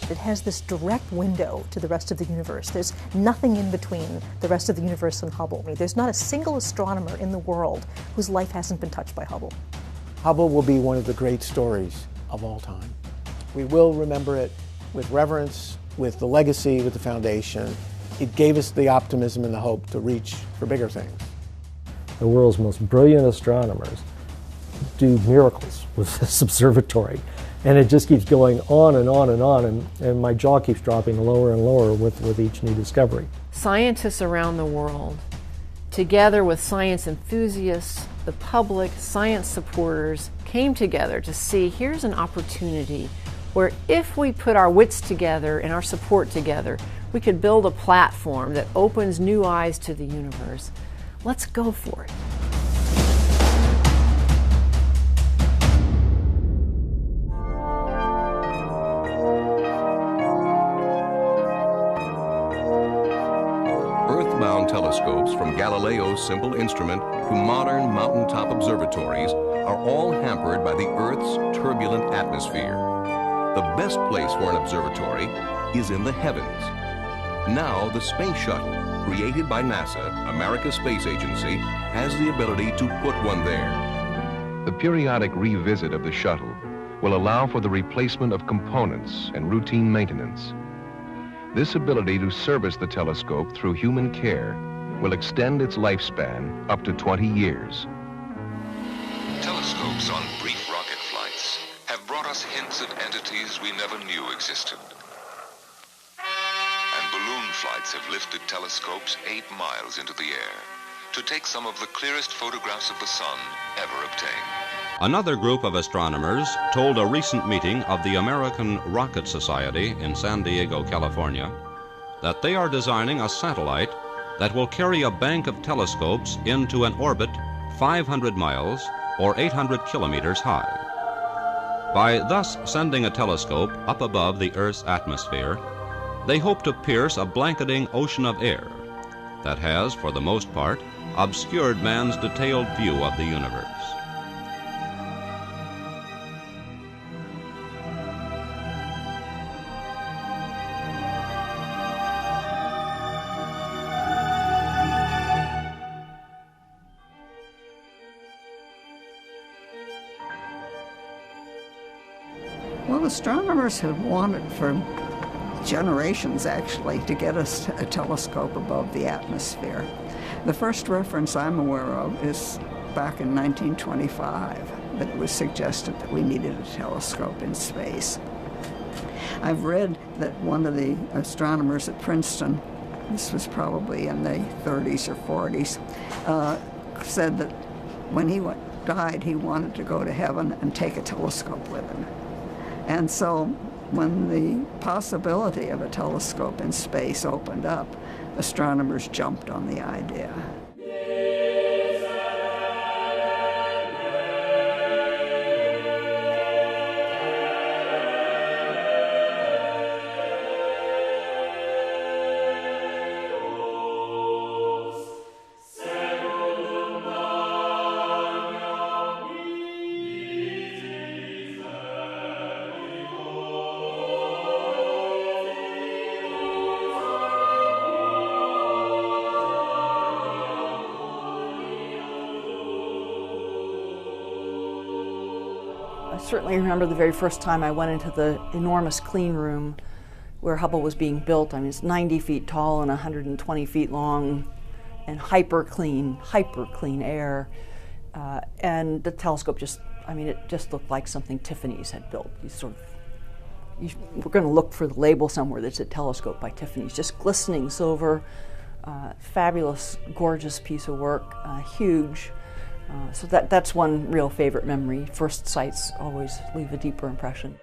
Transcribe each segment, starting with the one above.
It has this direct window to the rest of the universe. There's nothing in between the rest of the universe and Hubble. There's not a single astronomer in the world whose life hasn't been touched by Hubble. Hubble will be one of the great stories of all time. We will remember it with reverence, with the legacy, with the foundation. It gave us the optimism and the hope to reach for bigger things. The world's most brilliant astronomers do miracles with this observatory. And it just keeps going on and on and on, and my jaw keeps dropping lower and lower with each new discovery. Scientists around the world, together with science enthusiasts, the public, science supporters, came together to see here's an opportunity where if we put our wits together and our support together, we could build a platform that opens new eyes to the universe. Let's go for it. Earthbound telescopes from Galileo's simple instrument to modern mountaintop observatories are all hampered by the Earth's turbulent atmosphere. The best place for an observatory is in the heavens. Now the Space Shuttle, created by NASA, America's space agency, has the ability to put one there. The periodic revisit of the shuttle will allow for the replacement of components and routine maintenance. This ability to service the telescope through human care will extend its lifespan up to 20 years. Telescopes on brief rocket flights have brought us hints of entities we never knew existed. And balloon flights have lifted telescopes 8 miles into the air to take some of the clearest photographs of the sun ever obtained. Another group of astronomers told a recent meeting of the American Rocket Society in San Diego, California, that they are designing a satellite that will carry a bank of telescopes into an orbit 500 miles or 800 kilometers high. By thus sending a telescope up above the Earth's atmosphere, they hope to pierce a blanketing ocean of air that has, for the most part, obscured man's detailed view of the universe. Well, astronomers have wanted for generations, actually, to get us a telescope above the atmosphere. The first reference I'm aware of is back in 1925, that it was suggested that we needed a telescope in space. I've read that one of the astronomers at Princeton, this was probably in the 30s or 40s, said that when he died, he wanted to go to heaven and take a telescope with him. And so when the possibility of a telescope in space opened up, astronomers jumped on the idea. I certainly remember the very first time I went into the enormous clean room where Hubble was being built. I mean, it's 90 feet tall and 120 feet long, and hyper clean air. And the telescope just, I mean, it just looked like something Tiffany's had built. We're going to look for the label somewhere that said telescope by Tiffany's. Just glistening silver, fabulous, gorgeous piece of work, huge. So that's one real favorite memory. First sights always leave a deeper impression.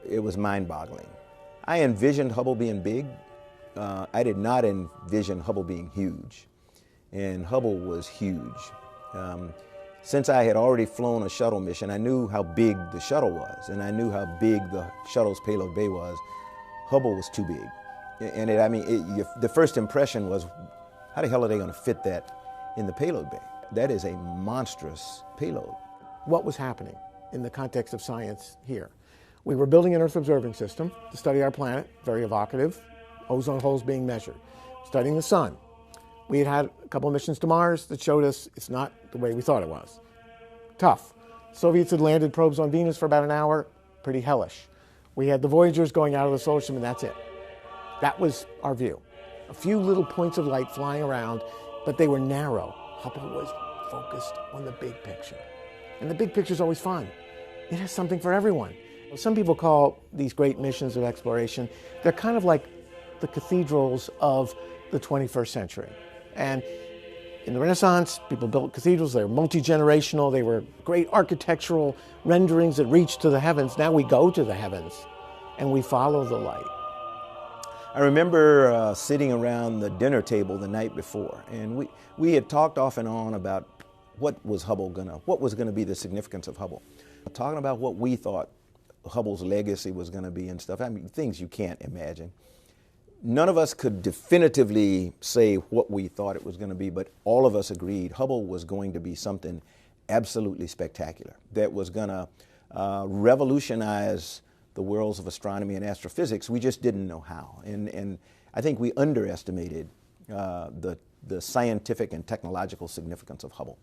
It was mind-boggling. I envisioned Hubble being big. I did not envision Hubble being huge. And Hubble was huge. Since I had already flown a shuttle mission, I knew how big the shuttle was, and I knew how big the shuttle's payload bay was. Hubble was too big. And the first impression was, how the hell are they going to fit that in the payload bay? That is a monstrous payload. What was happening in the context of science here We were building an Earth observing system to study our planet, very evocative, ozone holes being measured, studying the sun. We had had a couple of missions to Mars that showed us it's not the way we thought it was. Tough. Soviets had landed probes on Venus for about an hour, pretty hellish. We had the Voyagers going out of the solar system, and that's it. That was our view. A few little points of light flying around, but they were narrow. Hubble was focused on the big picture. And the big picture is always fun. It has something for everyone. Some people call these great missions of exploration, they're kind of like the cathedrals of the 21st century. And in the Renaissance, people built cathedrals. They were multi-generational. They were great architectural renderings that reached to the heavens. Now we go to the heavens and we follow the light. I remember sitting around the dinner table the night before, and we had talked off and on about what was gonna be the significance of Hubble. Talking about what we thought Hubble's legacy was gonna be and stuff. I mean, things you can't imagine. None of us could definitively say what we thought it was going to be, but all of us agreed Hubble was going to be something absolutely spectacular that was going to revolutionize the worlds of astronomy and astrophysics. We just didn't know how. And I think we underestimated the scientific and technological significance of Hubble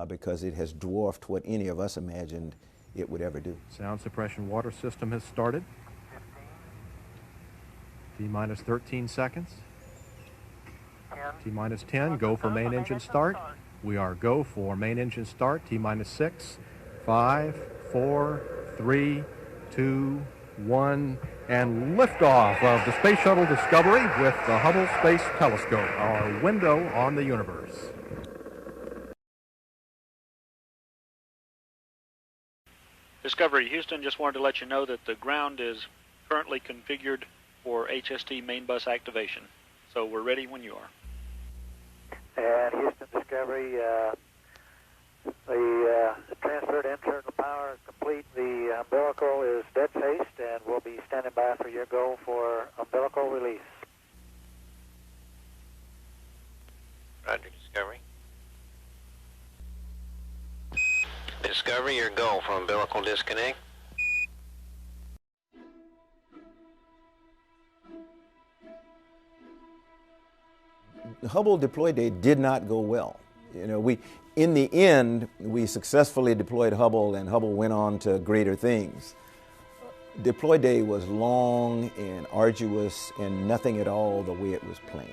because it has dwarfed what any of us imagined it would ever do. Sound suppression water system has started. T-minus 13 seconds. T-minus 10, go for main engine start. We are go for main engine start, T-minus 6, 5, 4, 3, 2, 1, and liftoff of the Space Shuttle Discovery with the Hubble Space Telescope, our window on the universe. Discovery Houston, just wanted to let you know that the ground is currently configured for HST main bus activation. So we're ready when you are. And Houston Discovery, the transferred internal power is complete. The umbilical is dead-faced, and we'll be standing by for your go for umbilical release. Roger, Discovery. Discovery, your go for umbilical disconnect. The Hubble deploy day did not go well. You know, in the end, we successfully deployed Hubble, and Hubble went on to greater things. Deploy day was long and arduous and nothing at all the way it was planned.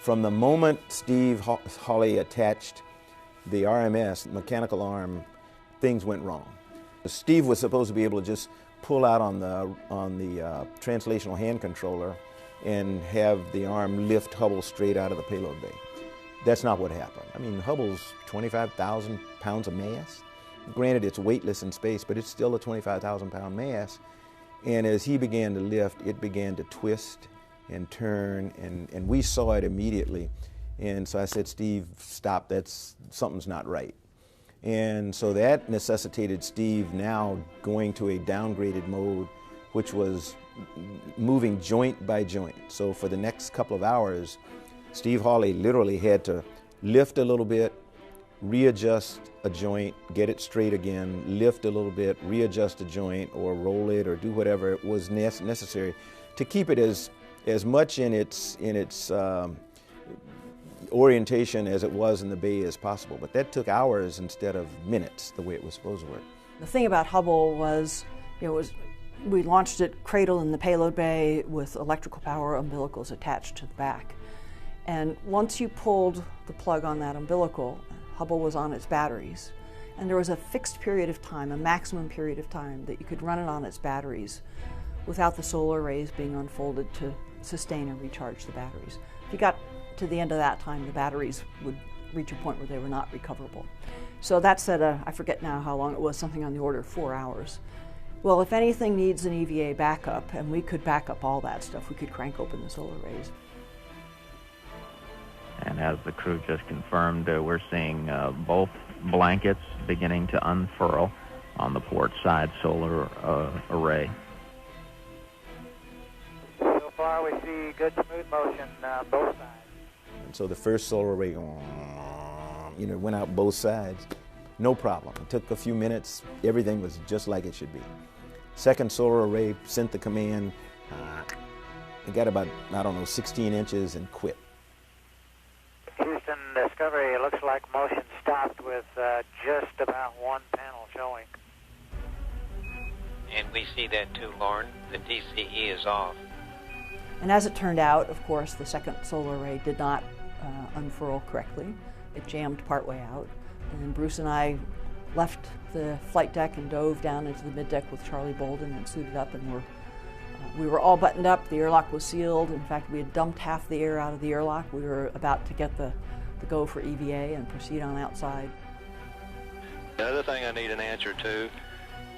From the moment Steve Hawley attached the RMS, mechanical arm, things went wrong. Steve was supposed to be able to just pull out on the translational hand controller and have the arm lift Hubble straight out of the payload bay. That's not what happened. I mean, Hubble's 25,000 pounds of mass. Granted, it's weightless in space, but it's still a 25,000 pound mass. And as he began to lift, it began to twist and turn, and we saw it immediately. And so I said, Steve, stop, something's not right. And so that necessitated Steve now going to a downgraded mode, which was moving joint by joint. So for the next couple of hours, Steve Hawley literally had to lift a little bit, readjust a joint, get it straight again, lift a little bit, readjust a joint, or roll it, or do whatever was necessary to keep it as much in its orientation as it was in the bay as possible. But that took hours instead of minutes, the way it was supposed to work. The thing about Hubble was, we launched it cradle in the payload bay with electrical power umbilicals attached to the back. And once you pulled the plug on that umbilical, Hubble was on its batteries. And there was a fixed period of time, a maximum period of time, that you could run it on its batteries without the solar rays being unfolded to sustain and recharge the batteries. If you got to the end of that time, the batteries would reach a point where they were not recoverable. So that said, I forget now how long it was, something on the order of 4 hours. Well, if anything needs an EVA backup, and we could back up all that stuff, we could crank open the solar rays. And as the crew just confirmed, we're seeing both blankets beginning to unfurl on the port side solar array. So far we see good smooth motion on both sides. And so the first solar array, went out both sides. No problem. It took a few minutes. Everything was just like it should be. Second solar array sent the command. It got about, I don't know, 16 inches and quit. Houston, Discovery, it looks like motion stopped with just about one panel showing. And we see that too, Lauren. The DCE is off. And as it turned out, of course, the second solar array did not unfurl correctly. It jammed partway out. And Bruce and I left the flight deck and dove down into the middeck with Charlie Bolden and suited up, and we were all buttoned up. The airlock was sealed. In fact, we had dumped half the air out of the airlock. We were about to get the go for EVA and proceed on outside. The other thing I need an answer to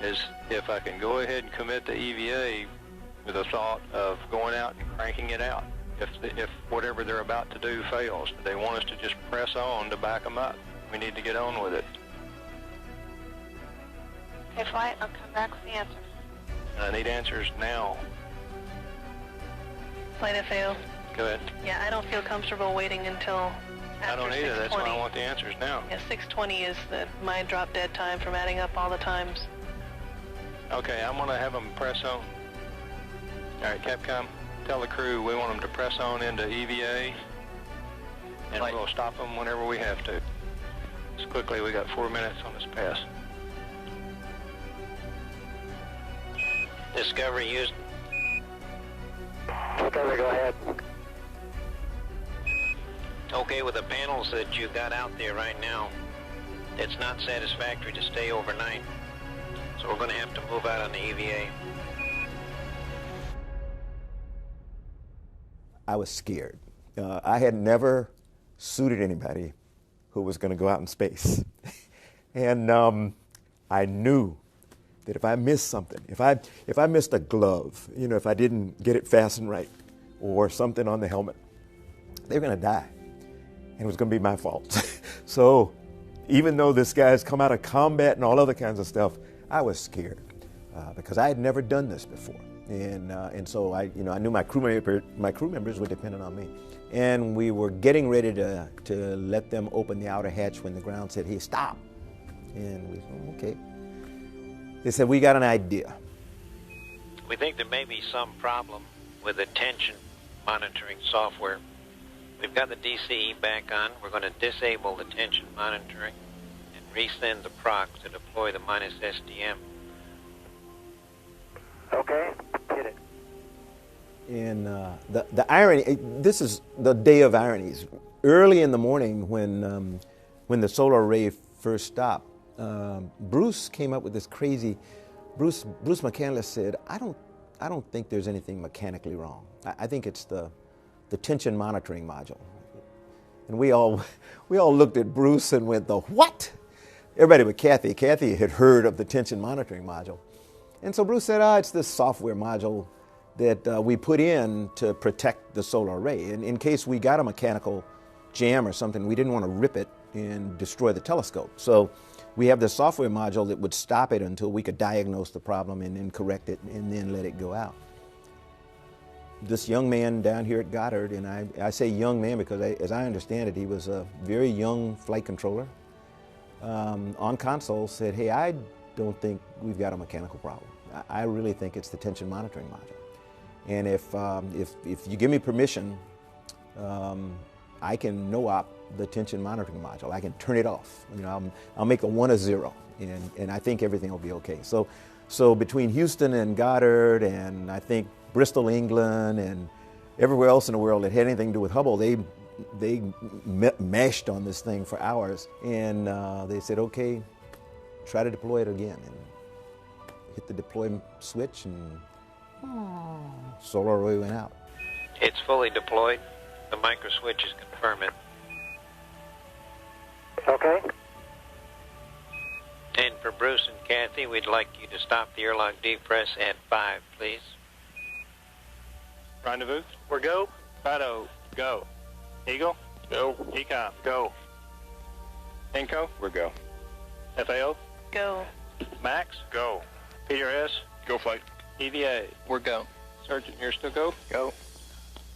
is if I can go ahead and commit to EVA with the thought of going out and cranking it out. If whatever they're about to do fails, they want us to just press on to back them up. We need to get on with it. Okay, flight, I'll come back with the answer. I need answers now. Flight FAO. Go ahead. Yeah, I don't feel comfortable waiting until after I don't either. 6:20. That's why I want the answers now. Yeah, 6:20 is my drop dead time from adding up all the times. Okay, I'm going to have them press on. All right, Capcom, tell the crew we want them to press on into EVA, and we'll stop them whenever we have to. Just quickly, we got 4 minutes on this pass. Discovery used. Discovery, go ahead. Okay, with the panels that you got out there right now, it's not satisfactory to stay overnight. So we're going to have to move out on the EVA. I was scared. I had never suited anybody who was going to go out in space. And I knew that if I missed something, if I missed a glove, you know, if I didn't get it fastened right, or something on the helmet, they were going to die. And it was going to be my fault. So even though this guy's come out of combat and all other kinds of stuff, I was scared because I had never done this before. And so I knew my crew members were dependent on me. And we were getting ready to let them open the outer hatch when the ground said, "Hey, stop." And we said, "Okay." They said, "We got an idea." We think there may be some problem with the tension monitoring software. We've got the DCE back on. We're going to disable the tension monitoring and resend the proc to deploy the minus SDM. Okay, hit it. And the irony, this is the day of ironies. Early in the morning when the solar array first stopped, Bruce came up with this crazy, Bruce McCandless said, I don't think there's anything mechanically wrong. I think it's the tension monitoring module. And we all looked at Bruce and went, "The what?" Everybody but Kathy. Kathy had heard of the tension monitoring module. And so Bruce said, it's this software module that we put in to protect the solar array. And in case we got a mechanical jam or something, we didn't want to rip it and destroy the telescope. So we have this software module that would stop it until we could diagnose the problem and then correct it and then let it go out. This young man down here at Goddard, and I say young man because as I understand it, he was a very young flight controller, on console said, "Hey, I don't think we've got a mechanical problem. I really think it's the tension monitoring module. And if you give me permission, I can no-op the tension monitoring module. I can turn it off. You know, I'll make a 1 a 0, and I think everything will be okay." So between Houston and Goddard, and I think Bristol, England, and everywhere else in the world that had anything to do with Hubble, they mashed on this thing for hours, and they said, "Okay, try to deploy it again," and hit the deploy switch, and solar array went out. It's fully deployed. The micro switch is confirming. Okay. And for Bruce and Kathy, we'd like you to stop the airlock depress at 5, please. Rendezvous, we're go. Fido, go. Eagle, go. Ecom, go. Inco, we're go. FAO, Go. Max, go. PRS, go flight. EVA, we're go. Sergeant, you're still go? Go.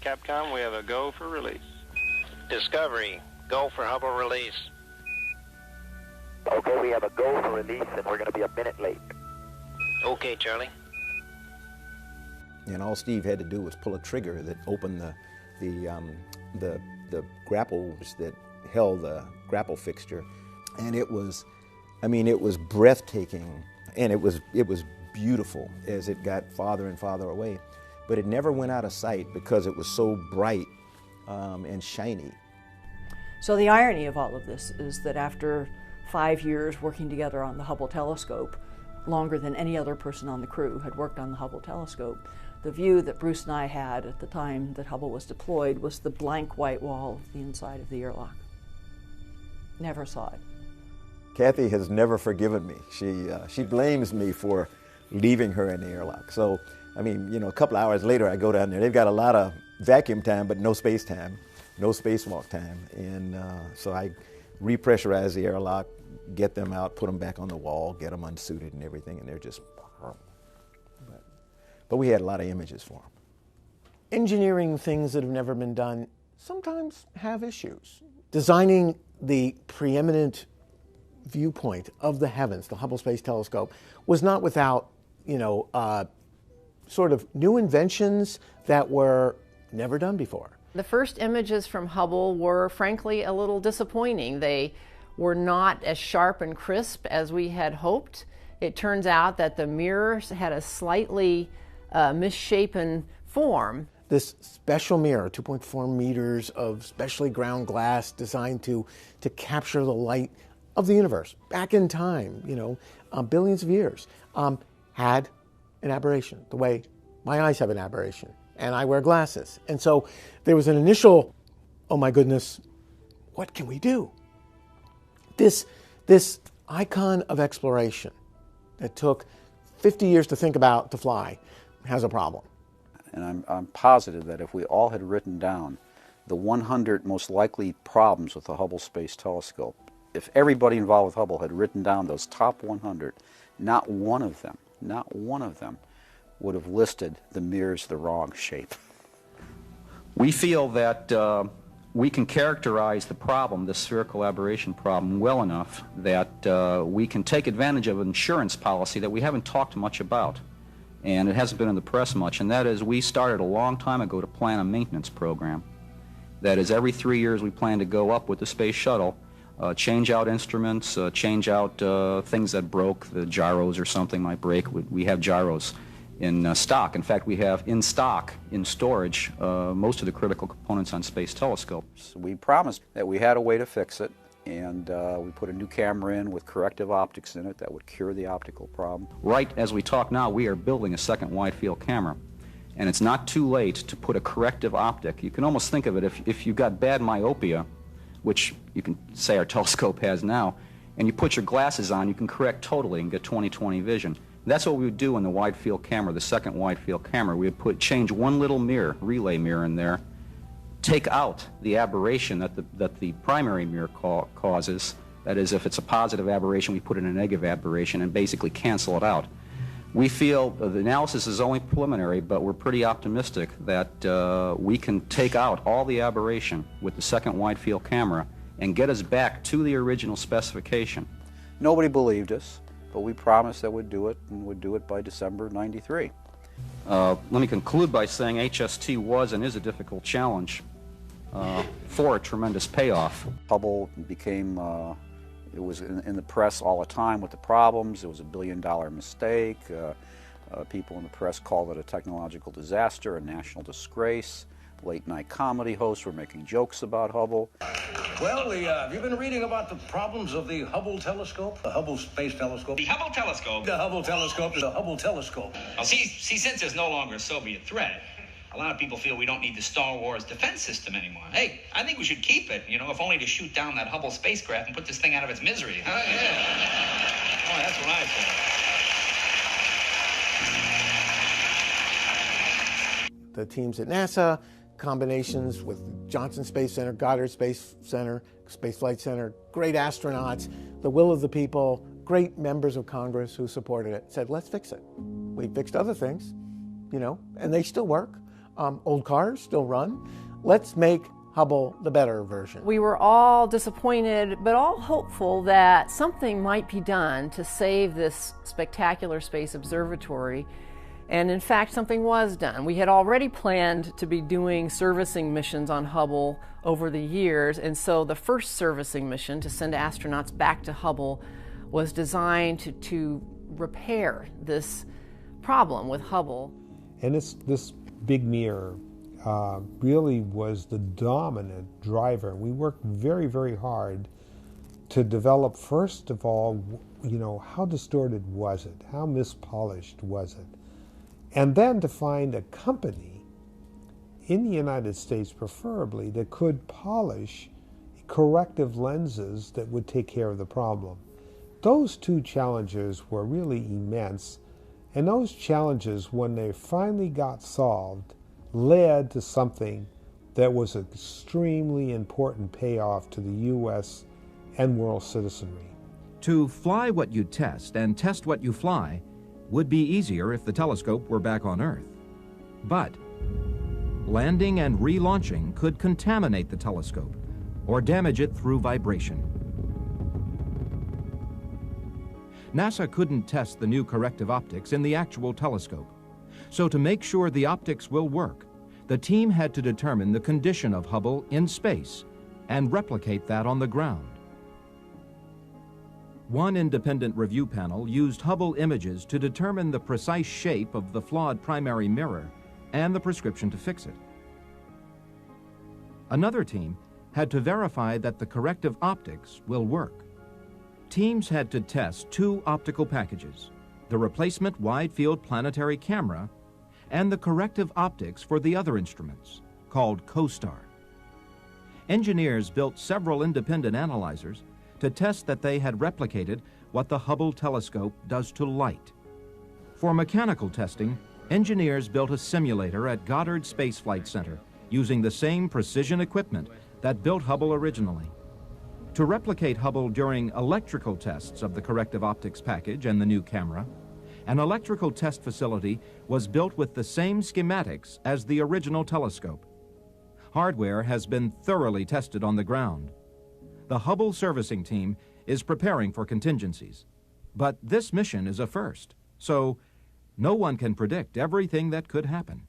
Capcom, we have a go for release. Discovery, go for Hubble release. Okay, we have a go for release, and we're going to be a minute late. Okay, Charlie. And all Steve had to do was pull a trigger that opened the grapples that held the grapple fixture. And it was, I mean, it was breathtaking, and it was beautiful as it got farther and farther away. But it never went out of sight because it was so bright and shiny. So the irony of all of this is that after 5 years working together on the Hubble telescope, longer than any other person on the crew had worked on the Hubble telescope, the view that Bruce and I had at the time that Hubble was deployed was the blank white wall of the inside of the airlock. Never saw it. Kathy has never forgiven me. She blames me for leaving her in the airlock. So, I mean, you know, a couple hours later I go down there. They've got a lot of vacuum time, but no space time, no spacewalk time. And so I repressurize the airlock, get them out, put them back on the wall, get them unsuited and everything, and they're just... But we had a lot of images for them. Engineering things that have never been done sometimes have issues. Designing the preeminent viewpoint of the heavens, the Hubble Space Telescope, was not without, you know, sort of new inventions that were never done before. The first images from Hubble were frankly a little disappointing. They were not as sharp and crisp as we had hoped. It turns out that the mirrors had a slightly misshapen form. This special mirror, 2.4 meters of specially ground glass designed to capture the light of the universe back in time, you know, billions of years, had an aberration, the way my eyes have an aberration, and I wear glasses. And so there was an initial, oh my goodness, what can we do? This icon of exploration that took 50 years to think about to fly has a problem. And I'm positive that if we all had written down the 100 most likely problems with the Hubble Space Telescope, if everybody involved with Hubble had written down those top 100, not one of them would have listed the mirrors the wrong shape. We feel that we can characterize the problem, the spherical aberration problem, well enough that we can take advantage of an insurance policy that we haven't talked much about. And it hasn't been in the press much, and that is we started a long time ago to plan a maintenance program. That is, every 3 years we plan to go up with the space shuttle, change out instruments, change out things that broke, the gyros or something might break. We have gyros in stock. In fact, we have in stock, in storage, most of the critical components on space telescopes. We promised that we had a way to fix it, and we put a new camera in with corrective optics in it that would cure the optical problem. Right as we talk now, we are building a second wide field camera. And it's not too late to put a corrective optic. You can almost think of it if you've got bad myopia, which you can say our telescope has now, and you put your glasses on, you can correct totally and get 20/20 vision. That's what we would do in the wide field camera, the second wide field camera. We would change one little mirror, relay mirror in there, take out the aberration that the primary mirror causes. That is, if it's a positive aberration, we put in a negative aberration and basically cancel it out. We feel the analysis is only preliminary, but we're pretty optimistic that we can take out all the aberration with the second wide field camera and get us back to the original specification. Nobody believed us, but we promised that we'd do it, and would do it by December '93. Let me conclude by saying HST was and is a difficult challenge for a tremendous payoff. Hubble became, it was in the press all the time with the problems. It was a billion-dollar mistake. People in the press called it a technological disaster, a national disgrace. Late-night comedy hosts were making jokes about Hubble. Well, have you been reading about the problems of the Hubble telescope? The Hubble Space Telescope? The Hubble telescope? The Hubble telescope. The Hubble telescope. Well, see, since there's no longer a Soviet threat, a lot of people feel we don't need the Star Wars defense system anymore. Hey, I think we should keep it, you know, if only to shoot down that Hubble spacecraft and put this thing out of its misery. Huh? Yeah. Oh, that's what I say. The teams at NASA, combinations with Johnson Space Center, Goddard Space Center, Space Flight Center, great astronauts, the will of the people, great members of Congress who supported it, said, let's fix it. We fixed other things, you know, and they still work. Old cars still run. Let's make Hubble the better version. We were all disappointed, but all hopeful that something might be done to save this spectacular space observatory. And in fact, something was done. We had already planned to be doing servicing missions on Hubble over the years, and so the first servicing mission to send astronauts back to Hubble was designed to repair this problem with Hubble. And this big mirror really was the dominant driver. We worked very, very hard to develop, first of all, how distorted was it? How mispolished was it? And then to find a company in the United States, preferably, that could polish corrective lenses that would take care of the problem. Those two challenges were really immense, and those challenges, when they finally got solved, led to something that was an extremely important payoff to the U.S. and world citizenry. To fly what you test and test what you fly would be easier if the telescope were back on Earth. But landing and relaunching could contaminate the telescope or damage it through vibration. NASA couldn't test the new corrective optics in the actual telescope. So to make sure the optics will work, the team had to determine the condition of Hubble in space and replicate that on the ground. One independent review panel used Hubble images to determine the precise shape of the flawed primary mirror and the prescription to fix it. Another team had to verify that the corrective optics will work. Teams had to test two optical packages, the replacement wide-field planetary camera and the corrective optics for the other instruments, called CoStar. Engineers built several independent analyzers to test that they had replicated what the Hubble telescope does to light. For mechanical testing, engineers built a simulator at Goddard Space Flight Center using the same precision equipment that built Hubble originally. To replicate Hubble during electrical tests of the corrective optics package and the new camera, an electrical test facility was built with the same schematics as the original telescope. Hardware has been thoroughly tested on the ground. The Hubble servicing team is preparing for contingencies. But this mission is a first, so no one can predict everything that could happen.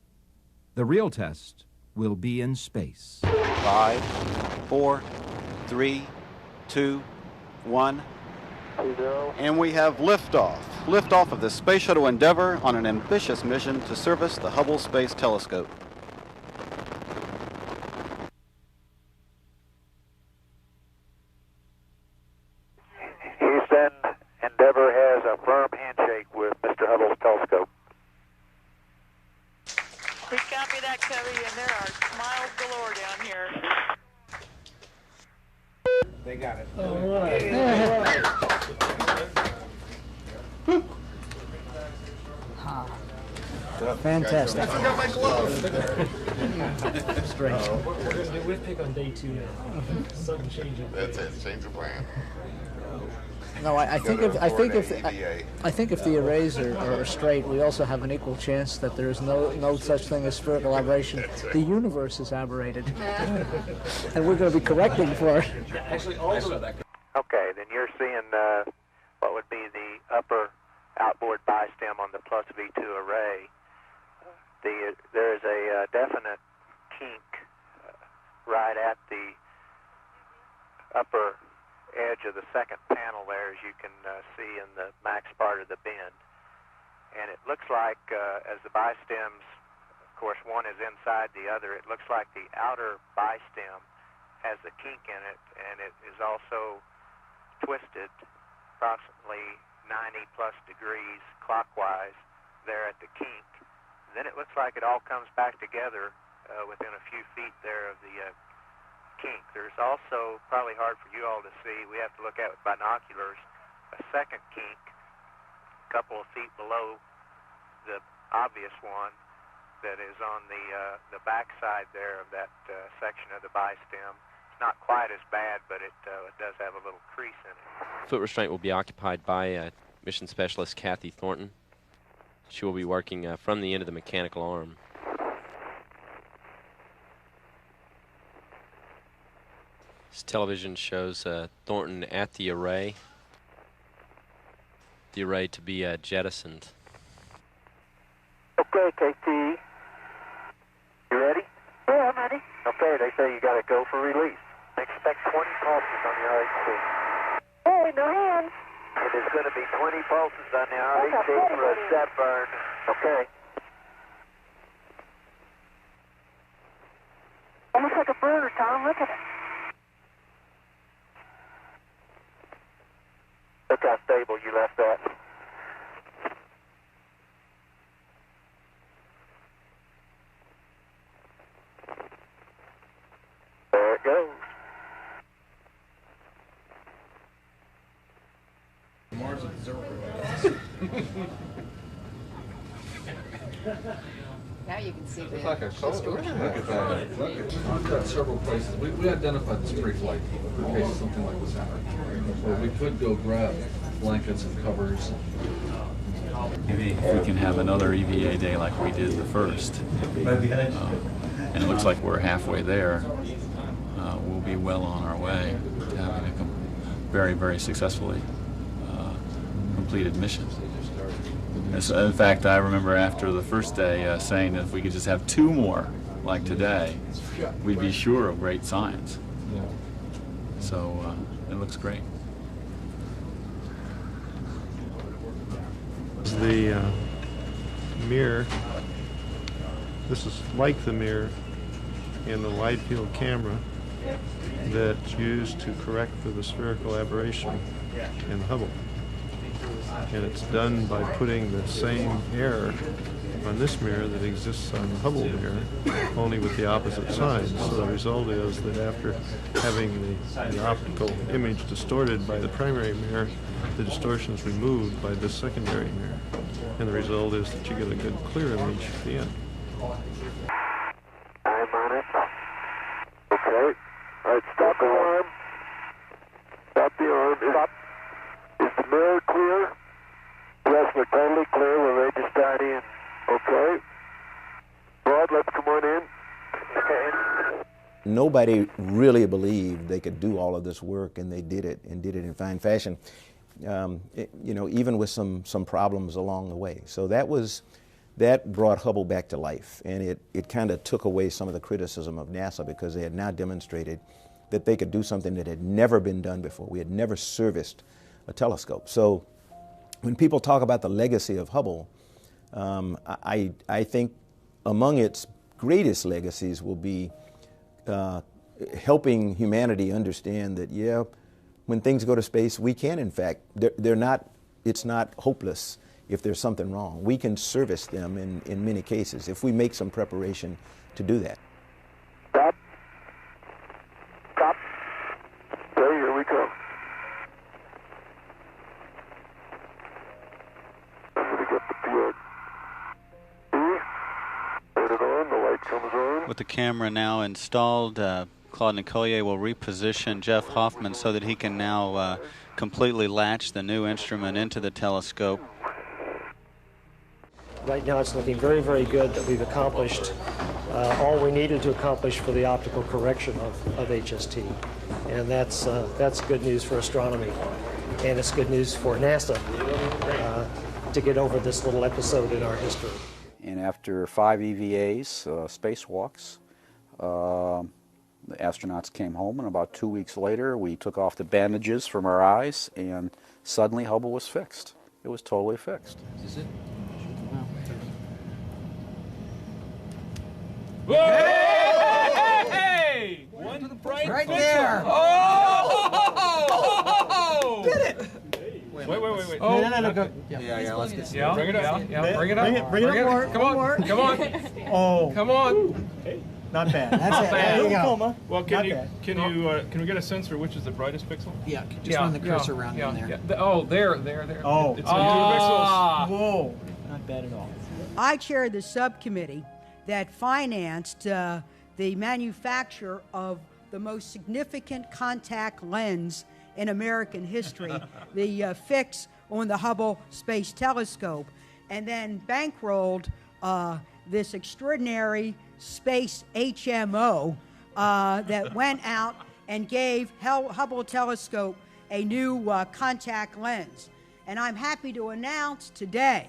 The real test will be in space. 5, 4, 3, 2, 1. And we have liftoff. Liftoff of the Space Shuttle Endeavour on an ambitious mission to service the Hubble Space Telescope. Houston, Endeavour has a firm handshake with Mr. Hubble's telescope. We copy that, Cubby, and there are smiles galore down here. They got it. All right. Fantastic. I forgot my glove. Strange. We're going to do whip pick on day 2 now. Sudden change of That's it. Change the plan. No, I think if the arrays are straight, we also have an equal chance that there is no such thing as spherical aberration. The universe is aberrated, and we're going to be correcting for it. Actually, also that. Okay, then you're seeing what would be the upper outboard bistem on the plus V2 array. There is a definite kink right at the upper edge of the second panel there, as you can see in the max part of the bend. And it looks like, as the bistems, of course, one is inside the other, it looks like the outer bistem has a kink in it, and it is also twisted approximately 90 plus degrees clockwise there at the kink. Then it looks like it all comes back together within a few feet there of the kink. There's also, probably hard for you all to see, we have to look at with binoculars, a second kink a couple of feet below the obvious one that is on the back side there of that section of the bistem. It's not quite as bad, but it does have a little crease in it. Foot restraint will be occupied by mission specialist Kathy Thornton. She will be working from the end of the mechanical arm. This television shows Thornton at the array to be jettisoned. Okay, KT. You ready? Yeah, I'm ready. Okay, they say you got to go for release. Expect 20 pulses on the RHC. Hey, no hands. It is going to be 20 pulses on the RHC for a set burn. Okay. Almost like a burner, Tom. Look at it. Look how stable you left that. There it goes. Mars is 0. Now you can see It's like a coaster. Look at that. Look at that. I've got several places. We identified the street light in case something like this happened. Or we could go grab blankets and covers. Maybe if we can have another EVA day like we did the first, and it looks like we're halfway there, we'll be well on our way to having a very, very successfully completed mission. In fact, I remember after the first day saying that if we could just have 2 more like today, we'd be sure of great science. So it looks great. The mirror, this is like the mirror in the wide field camera that's used to correct for the spherical aberration in Hubble. And it's done by putting the same error on this mirror that exists on the Hubble mirror, only with the opposite sign. So the result is that after having the optical image distorted by the primary mirror, the distortion is removed by the secondary mirror. And the result is that you get a good clear image at the end. I'm on it. Okay. All right, stop the arm. Stop the arm. Stop. Is the mirror clear? Yes, we're totally clear. We're ready to start in. Okay. Rod, let's come on in. Okay. Nobody really believed they could do all of this work, and they did it, and did it in fine fashion. Even with some problems along the way. So that brought Hubble back to life, and it kind of took away some of the criticism of NASA, because they had now demonstrated that they could do something that had never been done before. We had never serviced a telescope. So when people talk about the legacy of Hubble, I think among its greatest legacies will be helping humanity understand that, yeah, when things go to space, we can, in fact, it's not hopeless if there's something wrong. We can service them in many cases if we make some preparation to do that. Stop. Stop. Okay, here we go. I'm going to get the PID. Turn it on, the light comes on. With the camera now installed, Claude Nicollier will reposition Jeff Hoffman so that he can now completely latch the new instrument into the telescope. Right now it's looking very, very good that we've accomplished all we needed to accomplish for the optical correction of HST. And that's good news for astronomy. And it's good news for NASA to get over this little episode in our history. And after 5 EVAs, spacewalks, the astronauts came home, and about 2 weeks later we took off the bandages from our eyes, and suddenly Hubble was fixed. It was totally fixed. Is it? Hey! One right there. Oh! Did it! Wait. Oh, no, go. Yeah, let's get Yeah, bring it up. Yeah, bring it up. Bring it up more. Come on. Oh. Come on. Not bad. That's it. bad. There you go. Well, can we get a sense for which is the brightest pixel? Yeah, just run the cursor around in there. Oh, there. Oh. It's 2 pixels. Whoa. Not bad at all. I chaired the subcommittee that financed the manufacture of the most significant contact lens in American history, the fix on the Hubble Space Telescope, and then bankrolled this extraordinary space HMO that went out and gave Hubble Telescope a new contact lens. And I'm happy to announce today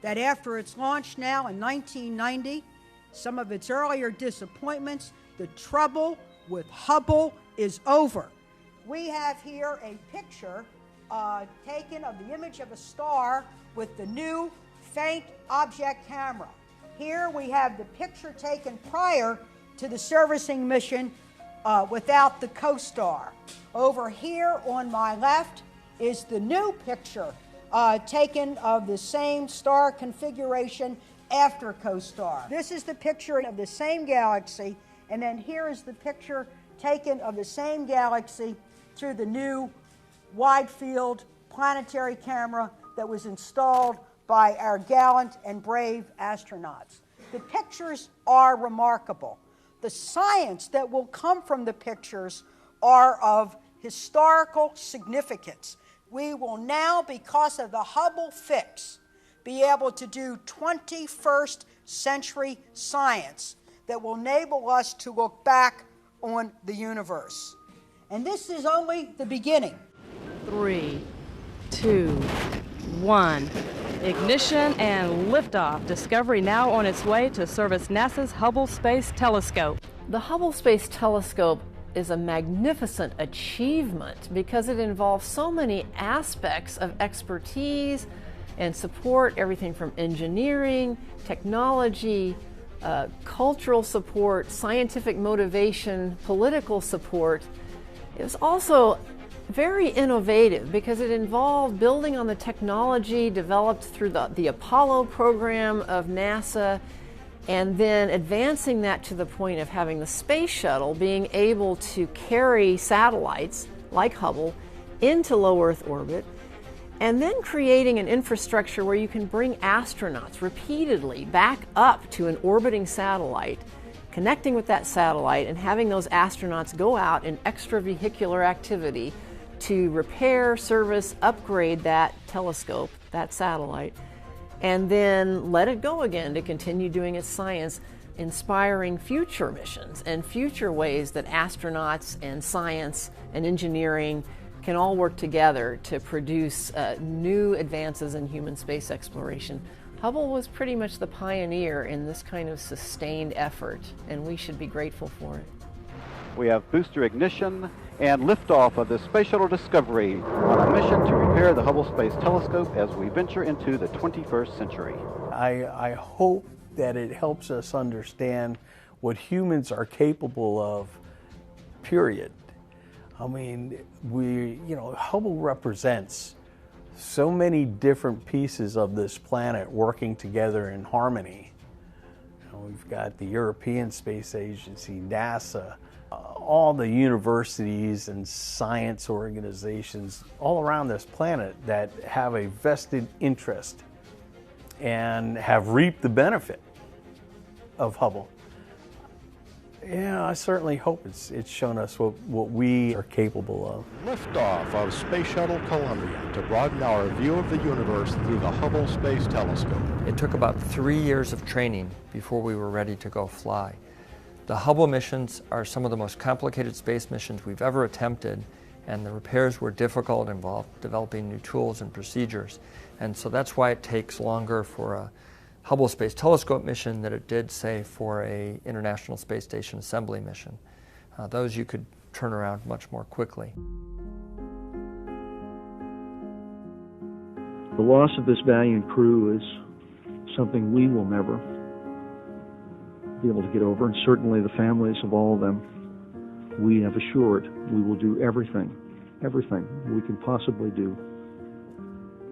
that after its launch now in 1990, some of its earlier disappointments, the trouble with Hubble is over. We have here a picture taken of the image of a star with the new faint object camera. Here we have the picture taken prior to the servicing mission without the co-star. Over here on my left is the new picture taken of the same star configuration after co-star. This is the picture of the same galaxy, and then here is the picture taken of the same galaxy through the new wide-field planetary camera that was installed by our gallant and brave astronauts. The pictures are remarkable. The science that will come from the pictures are of historical significance. We will now, because of the Hubble fix, be able to do 21st century science that will enable us to look back on the universe. And this is only the beginning. 3, 2, 1. Ignition and liftoff. Discovery now on its way to service NASA's Hubble Space Telescope. The Hubble Space Telescope is a magnificent achievement because it involves so many aspects of expertise and support, everything from engineering, technology, cultural support, scientific motivation, political support. It was also very innovative because it involved building on the technology developed through the Apollo program of NASA, and then advancing that to the point of having the space shuttle being able to carry satellites like Hubble into low Earth orbit, and then creating an infrastructure where you can bring astronauts repeatedly back up to an orbiting satellite, connecting with that satellite and having those astronauts go out in extravehicular activity to repair, service, upgrade that telescope, that satellite, and then let it go again to continue doing its science, inspiring future missions and future ways that astronauts and science and engineering can all work together to produce new advances in human space exploration. Hubble was pretty much the pioneer in this kind of sustained effort, and we should be grateful for it. We have booster ignition and liftoff of the Space Shuttle Discovery on a mission to repair the Hubble Space Telescope as we venture into the 21st century. I hope that it helps us understand what humans are capable of, period. I mean, Hubble represents so many different pieces of this planet working together in harmony. We've got the European Space Agency, NASA, all the universities and science organizations all around this planet that have a vested interest and have reaped the benefit of Hubble. Yeah, I certainly hope it's shown us what we are capable of. Liftoff of Space Shuttle Columbia to broaden our view of the universe through the Hubble Space Telescope. It took about 3 years of training before we were ready to go fly. The Hubble missions are some of the most complicated space missions we've ever attempted, and the repairs were difficult, involved developing new tools and procedures. And so that's why it takes longer for a Hubble Space Telescope mission than it did, say, for a International Space Station assembly mission. Those you could turn around much more quickly. The loss of this valiant crew is something we will never be able to get over, and certainly the families of all of them, we have assured we will do everything we can possibly do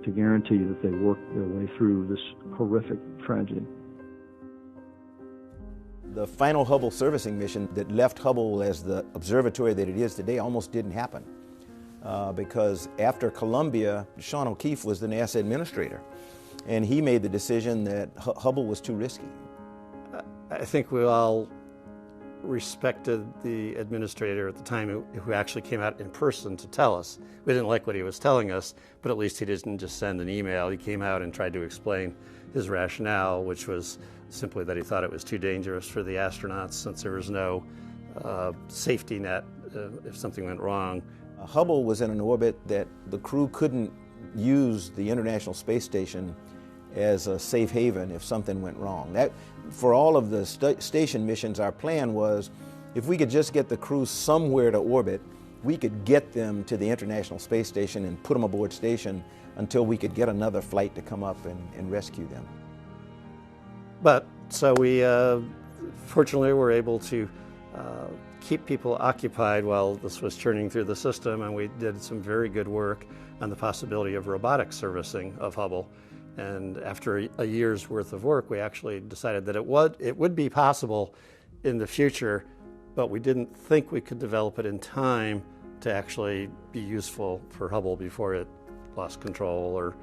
to guarantee that they work their way through this horrific tragedy. The final Hubble servicing mission that left Hubble as the observatory that it is today almost didn't happen because after Columbia, Sean O'Keefe was the NASA administrator, and he made the decision that Hubble was too risky. I think we all respected the administrator at the time who actually came out in person to tell us. We didn't like what he was telling us, but at least he didn't just send an email. He came out and tried to explain his rationale, which was simply that he thought it was too dangerous for the astronauts since there was no safety net if something went wrong. Hubble was in an orbit that the crew couldn't use the International Space Station as a safe haven if something went wrong. That, for all of the station missions, our plan was if we could just get the crew somewhere to orbit, we could get them to the International Space Station and put them aboard station until we could get another flight to come up and rescue them. But so we fortunately were able to keep people occupied while this was churning through the system, and we did some very good work on the possibility of robotic servicing of Hubble. And after a year's worth of work, we actually decided that it would be possible in the future, but we didn't think we could develop it in time to actually be useful for Hubble before it lost control or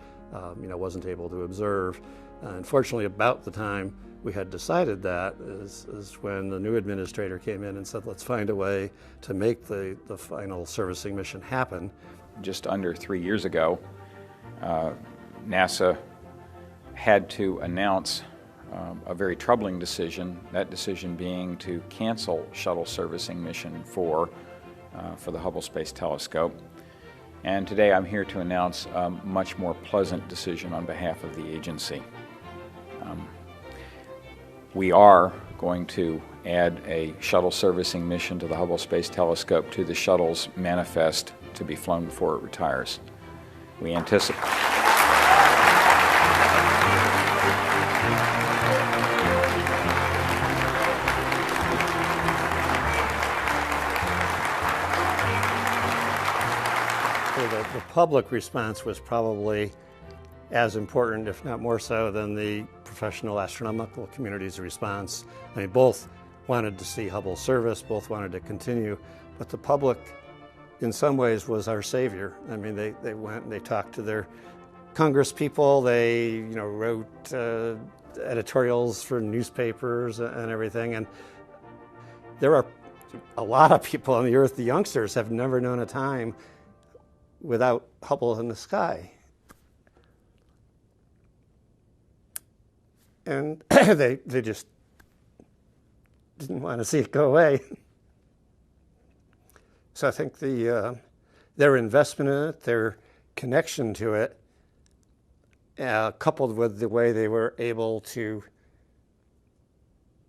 wasn't able to observe. Unfortunately, about the time we had decided that is when the new administrator came in and said, let's find a way to make the final servicing mission happen. Just under 3 years ago, NASA had to announce a very troubling decision, that decision being to cancel shuttle servicing mission 4 for the Hubble Space Telescope. And today I'm here to announce a much more pleasant decision on behalf of the agency. We are going to add a shuttle servicing mission to the Hubble Space Telescope to the shuttle's manifest to be flown before it retires. We anticipate. The public response was probably as important, if not more so, than the professional astronomical community's response. I mean, both wanted to see Hubble service, both wanted to continue, but the public, in some ways, was our savior. I mean, they went and they talked to their Congress people, they wrote editorials for newspapers and everything, and there are a lot of people on the Earth, the youngsters, have never known a time without Hubble in the sky. And they just didn't want to see it go away. So I think their investment in it, their connection to it, coupled with the way they were able to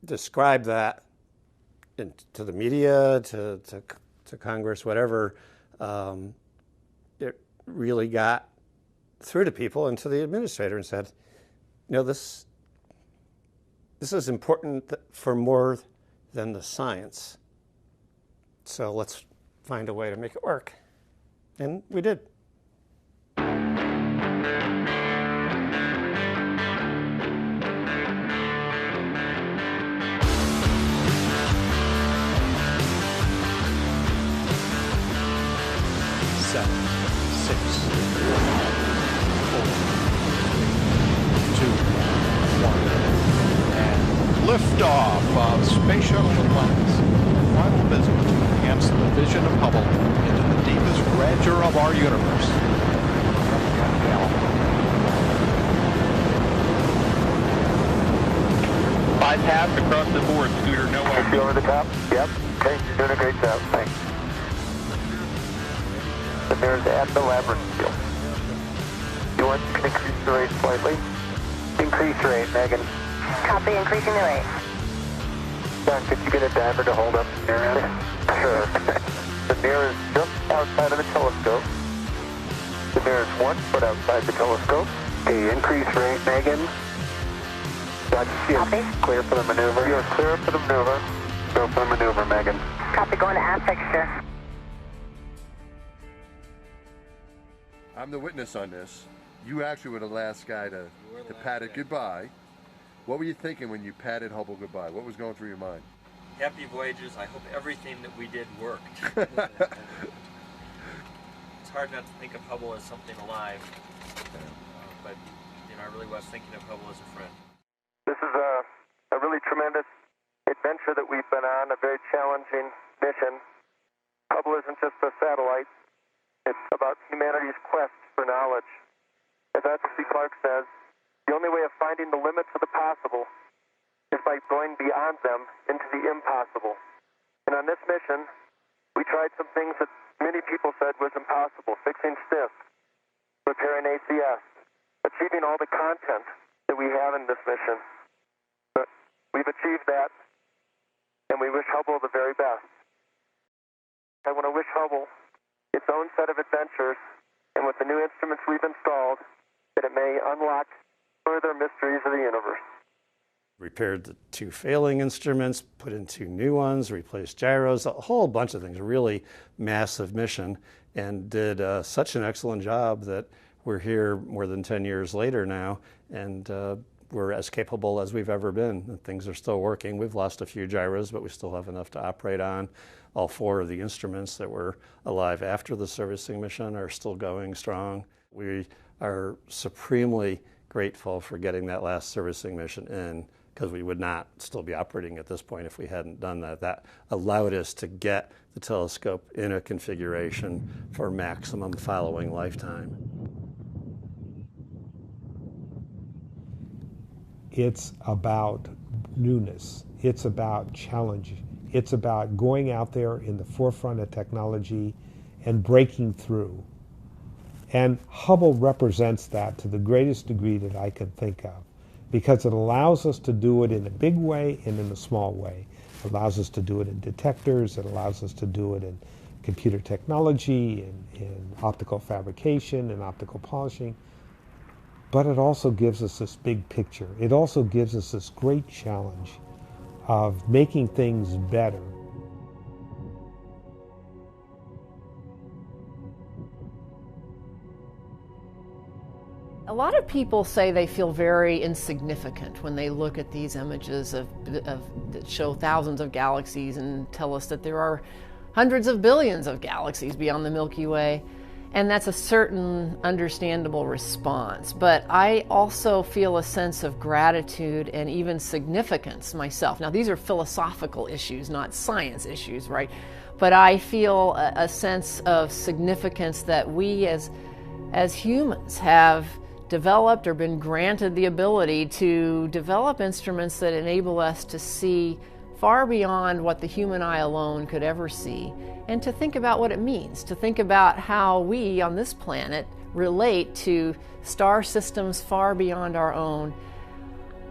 describe that to the media, to Congress, whatever, it really got through to people and to the administrator and said, this is important for more than the science. So let's find a way to make it work. And we did. Liftoff of Space Shuttle Atlantis. Final visit to enhance the vision of Hubble into the deepest grandeur of our universe. Bypass across the board, Scooter. No way. You over the top? Yep. Okay, you're doing a great job. Thanks. The mirror's at the labyrinth field. You want to increase the rate slightly? Increase rate, Megan. Copy, increasing the rate. John, could you get a diver to hold up the mirror? Sure. The mirror is just outside of the telescope. The mirror is 1 foot outside the telescope. Okay, increase rate, Megan. Copy. Clear for the maneuver. You're clear for the maneuver. Go for the maneuver, Megan. Copy, going to aft fixture. I'm the witness on this. You actually were the last guy to pat it goodbye. What were you thinking when you patted Hubble goodbye? What was going through your mind? Happy voyages. I hope everything that we did worked. It's hard not to think of Hubble as something alive, but I really was thinking of Hubble as a friend. This is a really tremendous adventure that we've been on, a very challenging mission. Hubble isn't just a satellite. It's about humanity's quest for knowledge. As Arthur C. Clarke says, the only way of finding the limits of the possible is by going beyond them into the impossible. And on this mission, we tried some things that many people said was impossible: fixing stiff, repairing ACS, achieving all the content that we have in this mission. But we've achieved that, and we wish Hubble the very best. I want to wish Hubble its own set of adventures, and with the new instruments we've installed, that it may unlock further mysteries of the universe. Repaired the 2 failing instruments, put in 2 new ones, replaced gyros, a whole bunch of things, a really massive mission, and did such an excellent job that we're here more than 10 years later now, and we're as capable as we've ever been. And things are still working. We've lost a few gyros, but we still have enough to operate on. All 4 of the instruments that were alive after the servicing mission are still going strong. We are supremely grateful for getting that last servicing mission in, because we would not still be operating at this point if we hadn't done that. That allowed us to get the telescope in a configuration for maximum following lifetime. It's about newness. It's about challenge. It's about going out there in the forefront of technology and breaking through. And Hubble represents that to the greatest degree that I can think of, because it allows us to do it in a big way and in a small way. It allows us to do it in detectors. It allows us to do it in computer technology, in optical fabrication, and optical polishing. But it also gives us this big picture. It also gives us this great challenge of making things better. A lot of people say they feel very insignificant when they look at these images that show thousands of galaxies and tell us that there are hundreds of billions of galaxies beyond the Milky Way. And that's a certain understandable response. But I also feel a sense of gratitude and even significance myself. Now, these are philosophical issues, not science issues, right? But I feel a sense of significance that we as humans have developed or been granted the ability to develop instruments that enable us to see far beyond what the human eye alone could ever see, and to think about what it means, to think about how we on this planet relate to star systems far beyond our own.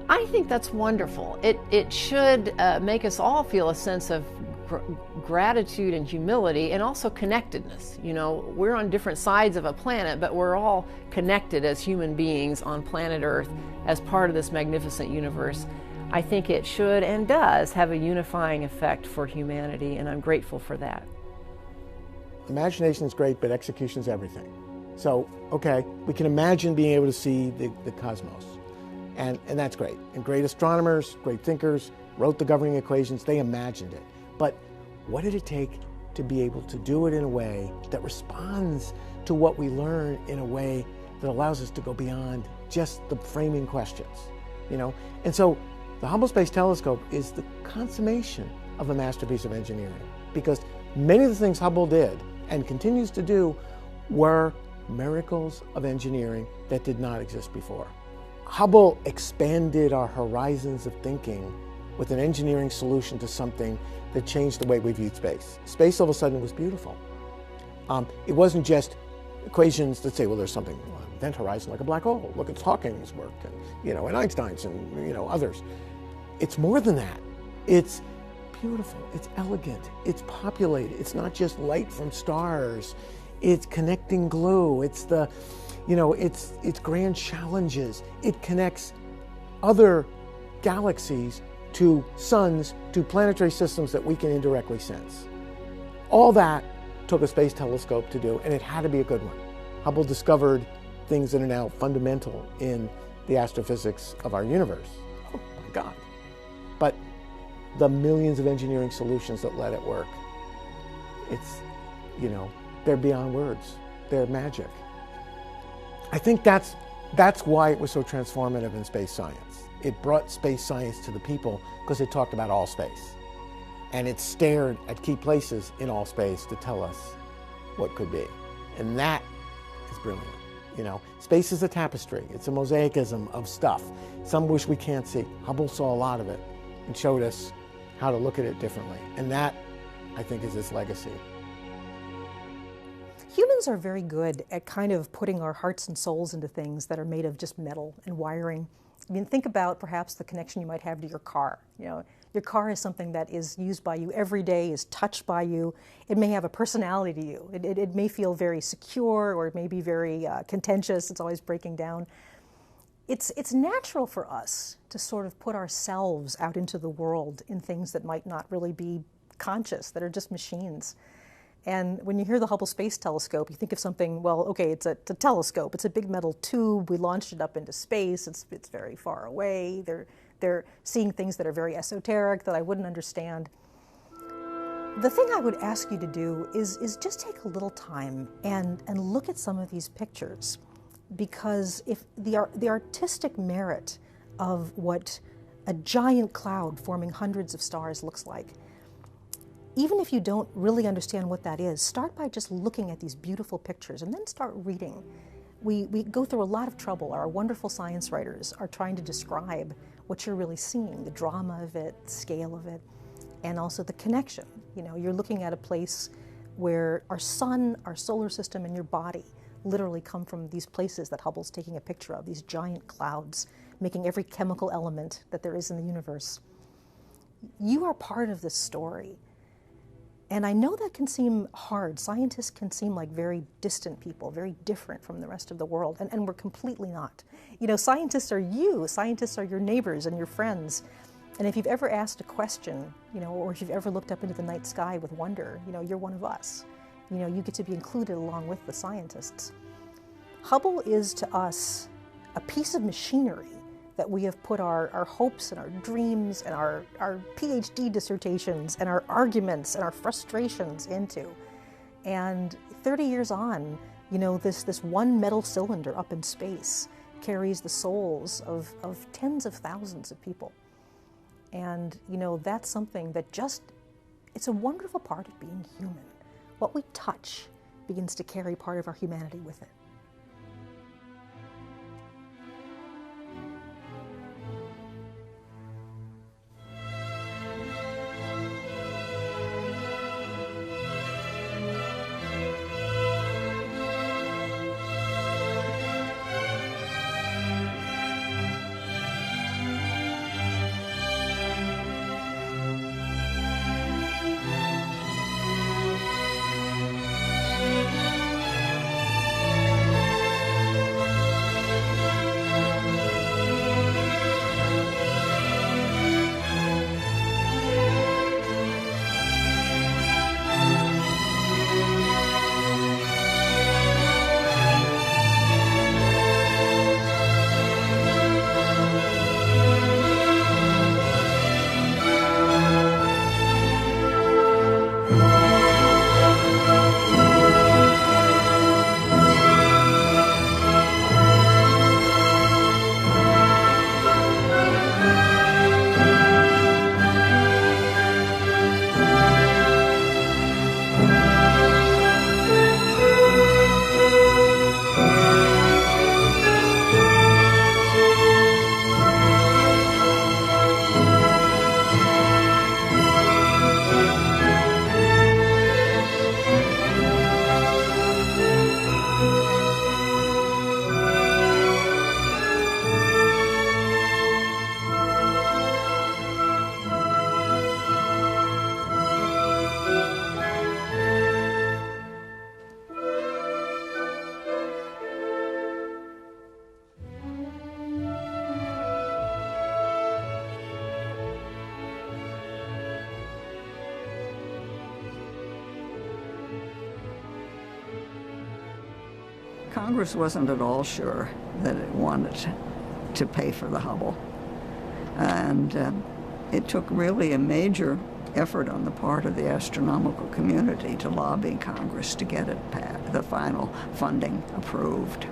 I think that's wonderful. It should make us all feel a sense of gratitude and humility, and also connectedness. You know, we're on different sides of a planet, but we're all connected as human beings on planet Earth as part of this magnificent universe. I think it should and does have a unifying effect for humanity, and I'm grateful for that. Imagination is great, but execution is everything. So, okay, we can imagine being able to see the cosmos, and that's great. And great astronomers, great thinkers, wrote the governing equations, they imagined it. But what did it take to be able to do it in a way that responds to what we learn in a way that allows us to go beyond just the framing questions, you know? And so the Hubble Space Telescope is the consummation of a masterpiece of engineering, because many of the things Hubble did and continues to do were miracles of engineering that did not exist before. Hubble expanded our horizons of thinking with an engineering solution to something that changed the way we viewed space. Space all of a sudden was beautiful. It wasn't just equations that say, well, there's something, event horizon like a black hole. Look at Hawking's work, and, you know, and Einstein's, and, you know, others. It's more than that. It's beautiful, it's elegant, it's populated. It's not just light from stars. It's connecting glue. It's the, you know, it's grand challenges. It connects other galaxies to suns, to planetary systems that we can indirectly sense. All that took a space telescope to do, and it had to be a good one. Hubble discovered things that are now fundamental in the astrophysics of our universe. Oh my God. But the millions of engineering solutions that let it work, it's, you know, they're beyond words. They're magic. I think that's why it was so transformative in space science. It brought space science to the people because it talked about all space. And it stared at key places in all space to tell us what could be. And that is brilliant. You know, space is a tapestry. It's a mosaicism of stuff. Some wish we can't see. Hubble saw a lot of it and showed us how to look at it differently. And that, I think, is its legacy. Humans are very good at kind of putting our hearts and souls into things that are made of just metal and wiring. I mean, think about perhaps the connection you might have to your car. You know, your car is something that is used by you every day, is touched by you. It may have a personality to you. It may feel very secure, or it may be very contentious. It's always breaking down. It's natural for us to sort of put ourselves out into the world in things that might not really be conscious, that are just machines. And when you hear the Hubble Space Telescope, you think of something, well, okay, it's a telescope. It's a big metal tube. We launched it up into space. It's very far away. They're seeing things that are very esoteric that I wouldn't understand. The thing I would ask you to do is just take a little time and look at some of these pictures, because if the artistic merit of what a giant cloud forming hundreds of stars looks like, even if you don't really understand what that is, start by just looking at these beautiful pictures and then start reading. We go through a lot of trouble. Our wonderful science writers are trying to describe what you're really seeing, the drama of it, the scale of it, and also the connection. You know, you're looking at a place where our sun, our solar system, and your body literally come from these places that Hubble's taking a picture of, these giant clouds, making every chemical element that there is in the universe. You are part of this story. And I know that can seem hard. Scientists can seem like very distant people, very different from the rest of the world, and we're completely not. You know, scientists are you. Scientists are your neighbors and your friends. And if you've ever asked a question, you know, or if you've ever looked up into the night sky with wonder, you know, you're one of us. You know, you get to be included along with the scientists. Hubble is to us a piece of machinery that we have put our hopes and our dreams and our PhD dissertations and our arguments and our frustrations into. And 30 years on, you know, this one metal cylinder up in space carries the souls of tens of thousands of people. And, you know, that's something that it's a wonderful part of being human. What we touch begins to carry part of our humanity with it. Congress wasn't at all sure that it wanted to pay for the Hubble. And it took really a major effort on the part of the astronomical community to lobby Congress to get the final funding approved.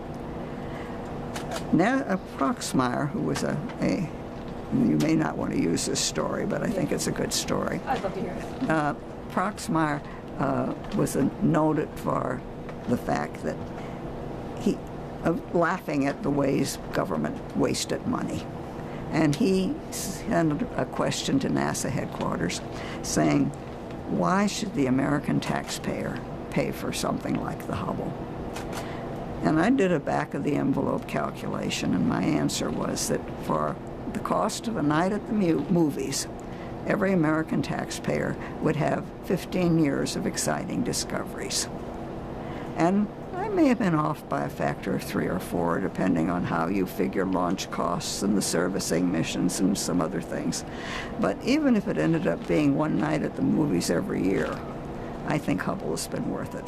Now, Proxmire, who was you may not want to use this story, but I think it's a good story. I'd love to hear it. Proxmire was noted for the fact that laughing at the ways government wasted money. And he sent a question to NASA headquarters saying, why should the American taxpayer pay for something like the Hubble? And I did a back-of-the-envelope calculation, and my answer was that for the cost of a night at the movies, every American taxpayer would have 15 years of exciting discoveries. And I may have been off by a factor of 3 or 4, depending on how you figure launch costs and the servicing missions and some other things. But even if it ended up being one night at the movies every year, I think Hubble has been worth it.